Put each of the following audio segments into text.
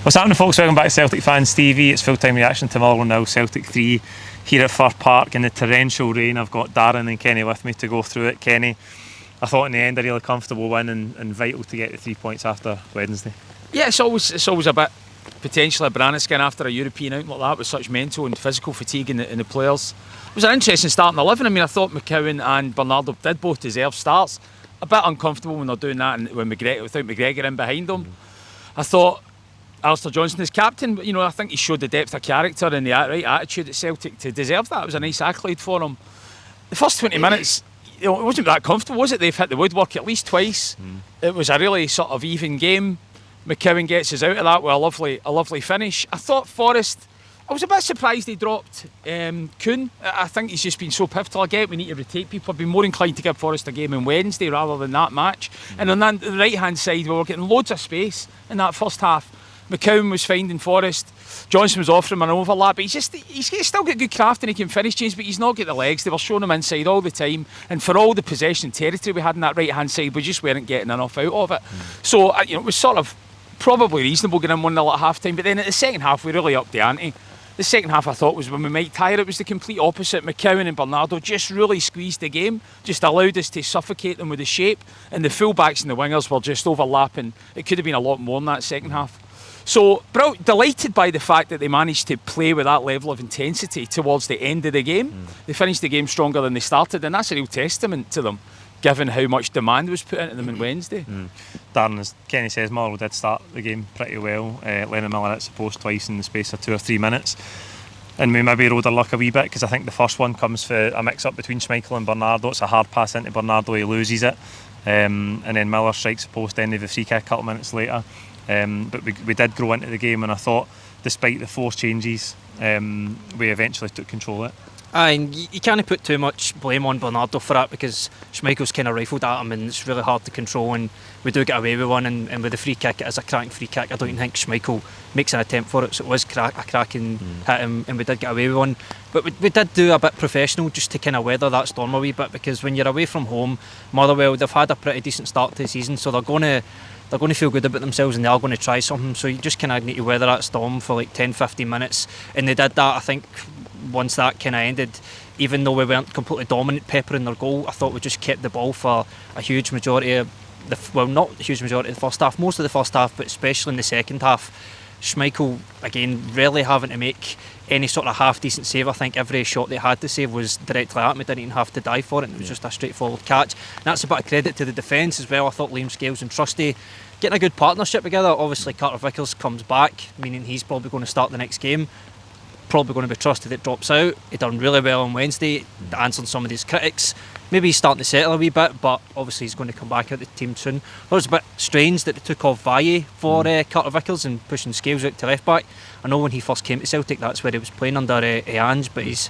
What's happening, folks? Welcome back to Celtic Fans TV. It's full-time reaction to Motherwell 0, Celtic 3 here at Fir Park in the torrential rain. I've got Darren and Kenny with me to go through it. Kenny, I thought in the end a really comfortable win and vital to get the 3 points after Wednesday. Yeah, it's always a bit potentially a banana skin after a European out like that with such mental and physical fatigue in the players. It was an interesting starting 11. I mean, I thought McCowan and Bernardo did both deserve starts. A bit uncomfortable when they're doing that and without McGregor in behind them. I thought Alistair Johnstone as captain, but I think he showed the depth of character and the right attitude at Celtic to deserve that. It was a nice accolade for him. The first 20 minutes, it wasn't that comfortable, was it? They've hit the woodwork at least twice. It was a really sort of even game. McCowan gets us out of that with a lovely finish. I thought Forrest, I was a bit surprised he dropped Kuhn. I think he's just been so pivotal. Again, we need to rotate people. I've been more inclined to give Forrest a game on Wednesday rather than that match. And on the right hand side, we were getting loads of space in that first half. McCowan was finding Forrest. Johnstone was offering him an overlap, but he's still got good craft and he can finish, James, but he's not got the legs. They were showing him inside all the time, and for all the possession territory we had on that right hand side, we just weren't getting enough out of it. So it was sort of probably reasonable getting 1-0 at half time, but then at the second half we really upped the ante. The second half I thought was when we might tire. It was the complete opposite. McCowan and Bernardo just really squeezed the game, just allowed us to suffocate them with the shape, and the fullbacks and the wingers were just overlapping. It could have been a lot more in that second half. So, delighted by the fact that they managed to play with that level of intensity towards the end of the game. They finished the game stronger than they started, and that's a real testament to them, given how much demand was put into them on Wednesday. Darren, as Kenny says, Motherwell did start the game pretty well. Lennon Miller hits the post twice in the space of 2 or 3 minutes. And we maybe rode our luck a wee bit, because I think the first one comes for a mix-up between Schmeichel and Bernardo. It's a hard pass into Bernardo, he loses it. And then Miller strikes the post end of the free kick a couple of minutes later. But we did grow into the game, and I thought despite the forced changes we eventually took control of it. And you can't put too much blame on Bernardo for that, because Schmeichel's kind of rifled at him and it's really hard to control, and we do get away with one, and with the free kick, it is a cracking free kick. I don't even think Schmeichel makes an attempt for it, so it was a cracking hit, and we did get away with one. But we did do a bit professional just to kind of weather that storm a wee bit, because when you're away from home, Motherwell, they've had a pretty decent start to the season, so they're going to feel good about themselves and they are going to try something. So you just kind of need to weather that storm for like 10-15 minutes, and they did that. I think once that kind of ended, even though we weren't completely dominant peppering their goal, I thought we just kept the ball for a huge majority of not a huge majority of the first half, most of the first half, but especially in the second half. Schmeichel, again, rarely having to make any sort of half decent save. I think every shot they had to save was directly at me, didn't even have to dive for it, and it was just a straightforward catch. And that's a bit of credit to the defence as well. I thought Liam Scales and Trusty getting a good partnership together. Obviously Carter Vickers comes back, meaning he's probably going to start the next game. Probably going to be Trusty that drops out. He done really well on Wednesday, answering some of these critics. Maybe he's starting to settle a wee bit, but obviously he's going to come back out the team soon. It was a bit strange that they took off Valle for Carter Vickers and pushing Scales out to left back. I know when he first came to Celtic, that's where he was playing under Ange, but he's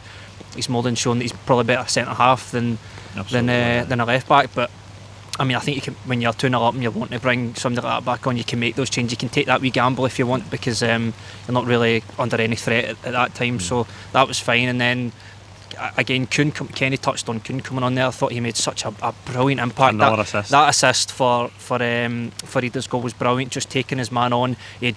more than shown that he's probably better centre half than a left back. But I mean, I think you can, when you're 2-0 up and you're wanting to bring somebody like that back on, you can make those changes. You can take that wee gamble if you want, because you're not really under any threat at that time. So that was fine. And then again, Kenny touched on Kuhn coming on there. I thought he made such a brilliant impact. That assist for Idah's goal was brilliant. Just taking his man on. They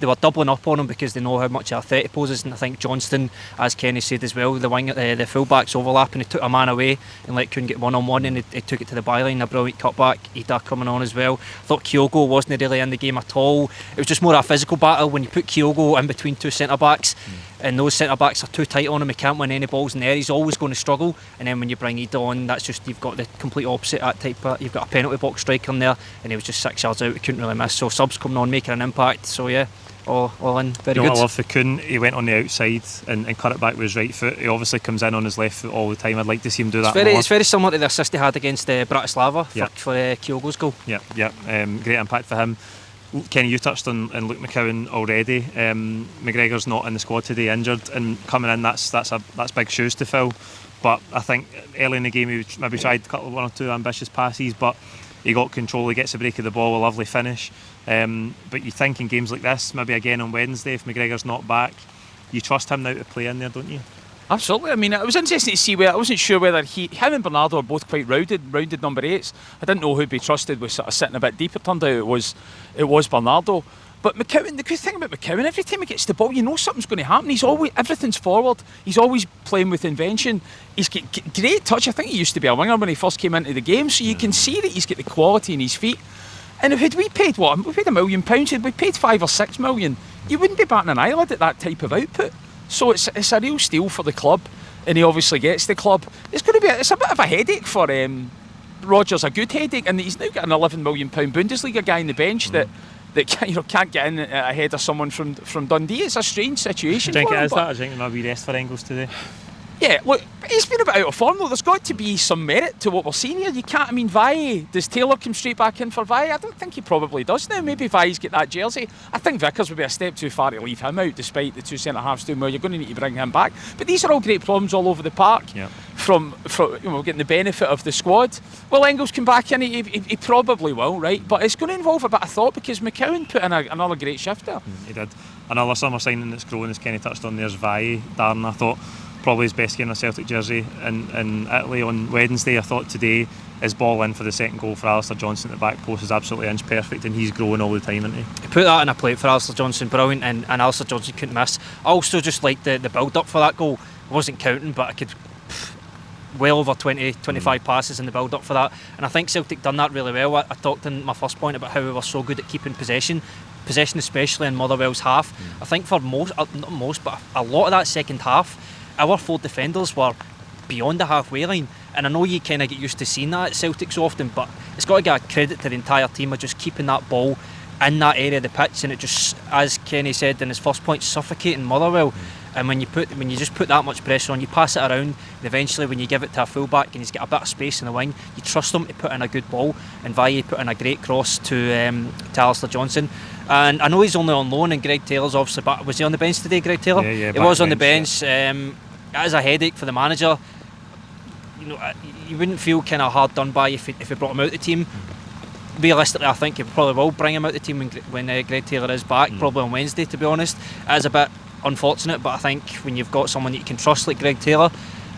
were doubling up on him because they know how much a threat he poses. And I think Johnstone, as Kenny said as well, the fullbacks overlapping. He took a man away and let Kuhn get one-on-one, and he took it to the byline. A brilliant cutback. Idah coming on as well. I thought Kyogo wasn't really in the game at all. It was just more a physical battle when you put Kyogo in between two centre backs. And those centre backs are too tight on him. He can't win any balls in there. He's always going to struggle. And then when you bring Idah on, that's just, you've got the complete opposite. That type of, you've got a penalty box striker in there, and he was just 6 yards out. He couldn't really miss. So subs coming on, making an impact. So yeah, all in, very good. I love for Kuhn. He went on the outside and cut it back with his right foot. He obviously comes in on his left foot all the time. I'd like to see him do that more. It's very similar to the assist he had against Bratislava for Kyogo's goal. Great impact for him. Kenny, you touched on Luke McCowan already. McGregor's not in the squad today, injured, and coming in, that's big shoes to fill. But I think early in the game he maybe tried one or two ambitious passes, but he got control. He gets a break of the ball, a lovely finish. But you think in games like this, maybe again on Wednesday, if McGregor's not back, you trust him now to play in there, don't you? Absolutely. I mean, it was interesting to see where I wasn't sure whether him and Bernardo are both quite rounded number 8s. I didn't know who'd be trusted with sort of sitting a bit deeper. Turned out it was Bernardo. But McCowan, the good thing about McCowan, every time he gets the ball, you know something's going to happen. Everything's forward. He's always playing with invention. He's got great touch. I think he used to be a winger when he first came into the game, so you can see that he's got the quality in his feet. And if we paid what? We paid £1 million. Had we paid 5 or 6 million, you wouldn't be batting an eyelid at that type of output. So it's a real steal for the club, and he obviously gets the club. It's a bit of a headache for Rodgers, a good headache, and he's now got an £11 million Bundesliga guy on the bench that can't get in ahead of someone from Dundee. It's a strange situation. Do you think for it him, is that? Or do you think there might be rest for Engels today? Yeah, look, he's been a bit out of form though. There's got to be some merit to what we're seeing here. You can't, Valle, does Taylor come straight back in for Valle? I don't think he probably does now. Maybe Valle's get that jersey. I think Vickers would be a step too far to leave him out, despite the two centre-halves doing well. You're going to need to bring him back. But these are all great problems all over the park. Yeah. From getting the benefit of the squad. Will Engels come back in? He probably will, right? But it's going to involve a bit of thought, because McCowan put in another great shift there. He did. Another summer signing that's grown, as Kenny touched on, there's Valle. Darren, I thought, probably his best game in a Celtic jersey in Italy on Wednesday. I thought today his ball in for the second goal for Alistair Johnstone at the back post is absolutely inch perfect, and he's growing all the time, isn't he? He put that in a plate for Alistair Johnstone, brilliant, and Alistair Johnstone couldn't miss. I also just liked the build up for that goal. I wasn't counting, but I could well over 20-25 passes in the build up for that, and I think Celtic done that really well. I talked in my first point about how we were so good at keeping possession especially in Motherwell's half. I think for not most, but a lot of that second half, our 4 defenders were beyond the halfway line, and I know you kind of get used to seeing that at Celtic so often, but it's got to get a credit to the entire team of just keeping that ball in that area of the pitch, and it just, as Kenny said in his first point, suffocating Motherwell. And when you just put that much pressure on, you pass it around, and eventually when you give it to a fullback and he's got a bit of space in the wing, you trust him to put in a good ball, and Valle put in a great cross to Alistair Johnstone. And I know he's only on loan, and Greg Taylor's obviously back. Was he on the bench today, Greg Taylor? Yeah, he was on the bench. It is a headache for the manager. You wouldn't feel kind of hard done by if he brought him out of the team. Realistically, I think he probably will bring him out of the team when Greg Taylor is back, probably on Wednesday, to be honest. It is a bit unfortunate, but I think when you've got someone that you can trust like Greg Taylor,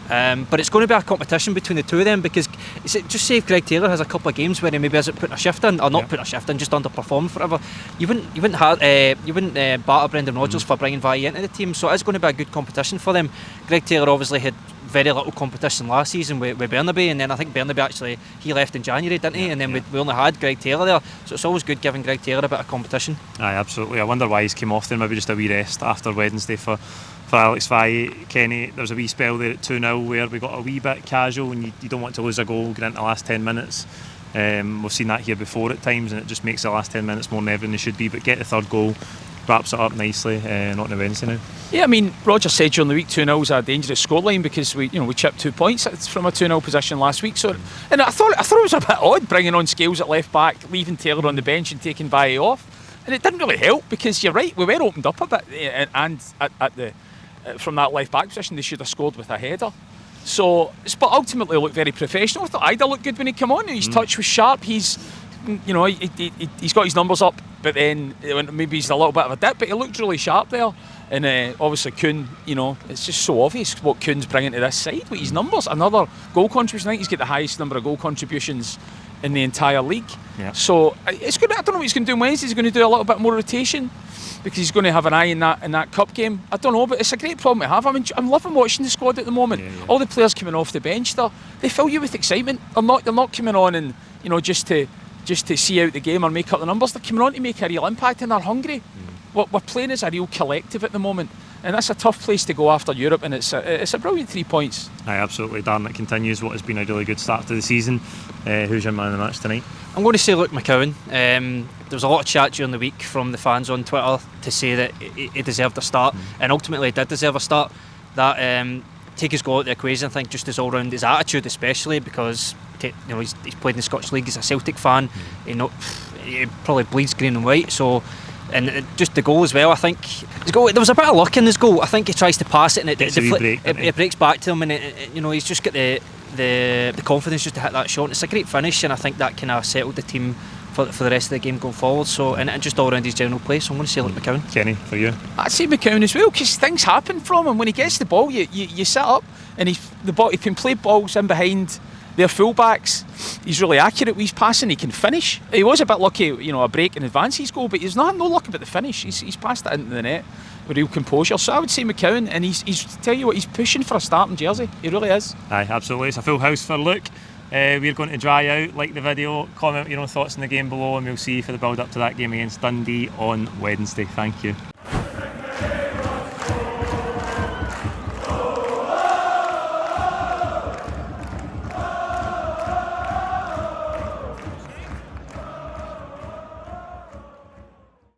but it's going to be a competition between the two of them, because just say if Greg Taylor has a couple of games where he maybe hasn't put a shift in, or not put a shift in, just underperformed forever, you wouldn't batter Brendan Rodgers for bringing Valle into the team. So it's going to be a good competition for them. Greg Taylor obviously had very little competition last season with Bernabei, and then I think Bernabei actually, he left in January, didn't he? And then we only had Greg Taylor there, so it's always good giving Greg Taylor a bit of competition. Aye, absolutely. I wonder why he's came off there. Maybe just a wee rest after Wednesday for Alex Valle. Kenny, there was a wee spell there at 2-0 where we got a wee bit casual, and you don't want to lose a goal getting into the last 10 minutes. We've seen that here before at times, and it just makes the last 10 minutes more than ever than they should be. But get the third goal, wraps it up nicely, not on a Wednesday now. Yeah, Roger said during the week 2-0 was a dangerous scoreline, because we chipped 2 points from a 2-0 position last week. So, and I thought it was a bit odd bringing on Scales at left back, leaving Taylor on the bench and taking Valle off, and it didn't really help, because you're right, we were opened up a bit, and at the from that left back position they should have scored with a header. So, but ultimately looked very professional. I thought Idah looked good when he came on. His touch was sharp. He's got his numbers up, but then maybe he's a little bit of a dip, but he looked really sharp there. And obviously Kuhn, it's just so obvious what Kuhn's bringing to this side with his numbers. Another goal contribution. I think he's got the highest number of goal contributions in the entire league. Yeah. So it's good. I don't know what he's going to do on Wednesday. He's going to do a little bit more rotation, because he's going to have an eye in that cup game. I don't know, but it's a great problem to have. I'm loving watching the squad at the moment. Yeah. All the players coming off the bench there, they fill you with excitement. They're not coming on and just to see out the game or make up the numbers. They're coming on to make a real impact, and they're hungry. What we're playing is a real collective at the moment, and that's a tough place to go after Europe, and it's a brilliant 3 points. Aye, absolutely. Darren, it continues what has been a really good start to the season. Who's your man of the match tonight? I'm going to say Luke McCowan. There was a lot of chat during the week from the fans on Twitter to say that he deserved a start, and ultimately he did deserve a start. That take his goal out the equation, I think, just his all-round, his attitude especially, because he's played in the Scottish League, he's a Celtic fan, he probably bleeds green and white, so. And just the goal as well, I think there was a bit of luck in his goal. I think he tries to pass it and it breaks back to him, and he's just got the confidence just to hit that shot. It's a great finish, and I think that kind of settled the team for the rest of the game going forward. So, and just all around his general play. So I'm going to say Luke McCowan. Kenny, for you? I'd say McCowan as well, because things happen from him when he gets the ball. You sit up, and he can play balls in behind Their fullbacks, he's really accurate with his passing. He can finish. He was a bit lucky, a break in advance his goal, but he's no luck about the finish. He's passed it into the net with real composure. So I would say McCowan, and he's tell you what, he's pushing for a starting jersey. He really is. Aye, absolutely. It's a full house for Luke. We're going to dry out, like the video, comment your own thoughts on the game below, and we'll see you for the build up to that game against Dundee on Wednesday. Thank you.